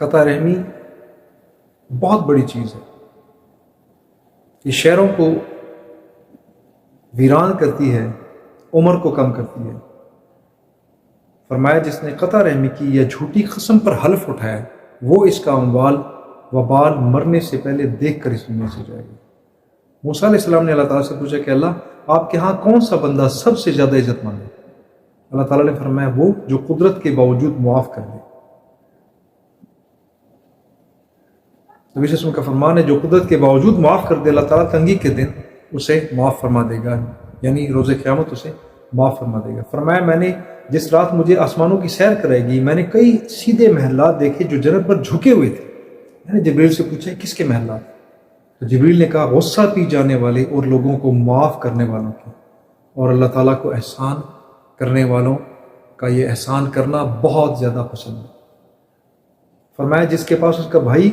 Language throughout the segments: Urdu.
قطع رحمی بہت بڑی چیز ہے، یہ شہروں کو ویران کرتی ہے، عمر کو کم کرتی ہے۔ فرمایا جس نے قطع رحمی کی یا جھوٹی قسم پر حلف اٹھایا وہ اس کا اموال وبال مرنے سے پہلے دیکھ کر اس دنیا سے جائے گا۔ موسیٰ علیہ السلام نے اللہ تعالیٰ سے پوچھا کہ اللہ آپ کے ہاں کون سا بندہ سب سے زیادہ عزت مند ہے؟ اللہ تعالیٰ نے فرمایا وہ جو قدرت کے باوجود معاف کر دے۔ نبی صلی اللہ علیہ وسلم کا فرمان ہے جو قدرت کے باوجود معاف کر دے اللہ تعالیٰ تنگی کے دن اسے معاف فرما دے گا، یعنی روز قیامت اسے معاف فرما دے گا۔ فرمایا میں نے جس رات مجھے آسمانوں کی سیر کرائے گی میں نے کئی سیدھے محلات دیکھے جو جنت پر جھکے ہوئے تھے۔ میں نے جبریل سے پوچھا کس کے محلات؟ تو جبریل نے کہا غصہ پی جانے والے اور لوگوں کو معاف کرنے والوں کے، اور اللہ تعالیٰ کو احسان کرنے والوں کا یہ احسان کرنا بہت زیادہ پسند ہے۔ فرمایا جس کے پاس اس کا بھائی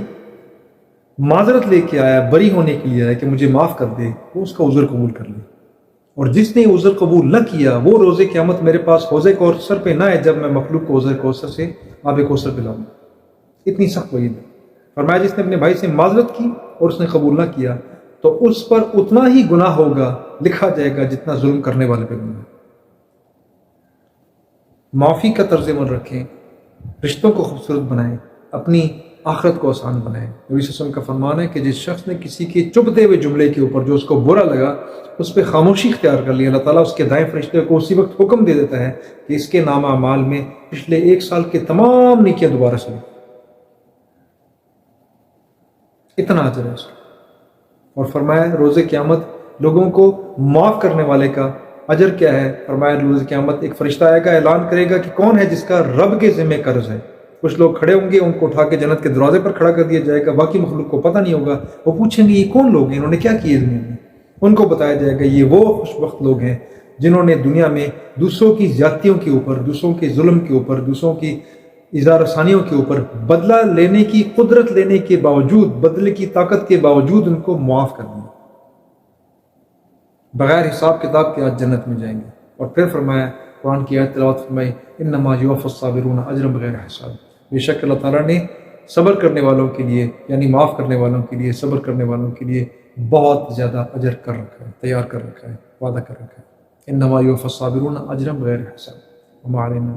معذرت لے کے آیا، بری ہونے کے لیے آیا کہ مجھے معاف کر دے، وہ اس کا عذر قبول کر لے، اور جس نے عذر قبول نہ کیا وہ روز قیامت میرے پاس حوض کوثر پہ نہ ہے جب میں مخلوق کو حوض کوثر سے آب کوثر پلاؤں۔ اتنی سخت وعید ہے۔ فرمایا جس نے اپنے بھائی سے معذرت کی اور اس نے قبول نہ کیا تو اس پر اتنا ہی گناہ ہوگا، لکھا جائے گا جتنا ظلم کرنے والے پہ گناہ۔ معافی کا طرز عمل رکھیں، رشتوں کو خوبصورت بنائیں، اپنی آخرت کو آسان بنائیں۔ نبی صلی اللہ علیہ وسلم کا فرمان ہے کہ جس شخص نے کسی کے چبھتے ہوئے جملے کے اوپر جو اس کو برا لگا اس پہ خاموشی اختیار کر لی، اللہ تعالیٰ اس کے دائیں فرشتے کو اسی وقت حکم دے دیتا ہے کہ اس کے نامہ اعمال میں پچھلے 1 سال کے تمام نیکیاں دوبارہ سے لکھ۔ اتنا اجر ہے اس کا۔ اور فرمایا روز قیامت لوگوں کو معاف کرنے والے کا اجر کیا ہے؟ فرمایا روز قیامت ایک فرشتہ آئے گا، اعلان کرے گا کہ کون ہے جس کا رب کے ذمہ قرض ہے۔ کچھ لوگ کھڑے ہوں گے، ان کو اٹھا کے جنت کے دروازے پر کھڑا کر دیا جائے گا، باقی مخلوق کو پتہ نہیں ہوگا۔ وہ پوچھیں گے یہ کون لوگ ہیں، انہوں نے کیا کیے دنیا میں؟ ان کو بتایا جائے گا یہ وہ خوشبخت لوگ ہیں جنہوں نے دنیا میں دوسروں کی زیادتیوں کے اوپر، دوسروں کے ظلم کے اوپر، دوسروں کی اظہار ثانیوں کے اوپر بدلہ لینے کی قدرت لینے کے باوجود، بدلے کی طاقت کے باوجود ان کو معاف کر دیا، بغیر حساب کتاب کے آج جنت میں جائیں گے۔ اور پھر فرمایا قرآن کی آیت تلاوت فرمائی انما یوفی الصابرون اجرا بغیر حساب، بے شک اللہ تعالیٰ نے صبر کرنے والوں کے لیے، یعنی معاف کرنے والوں کے لیے، صبر کرنے والوں کے لیے بہت زیادہ اجر کر رکھا ہے، تیار کر رکھا ہے، وعدہ کر رکھا ہے۔ انما یوفی الصابرون اجرا بغیر حساب وما علینا۔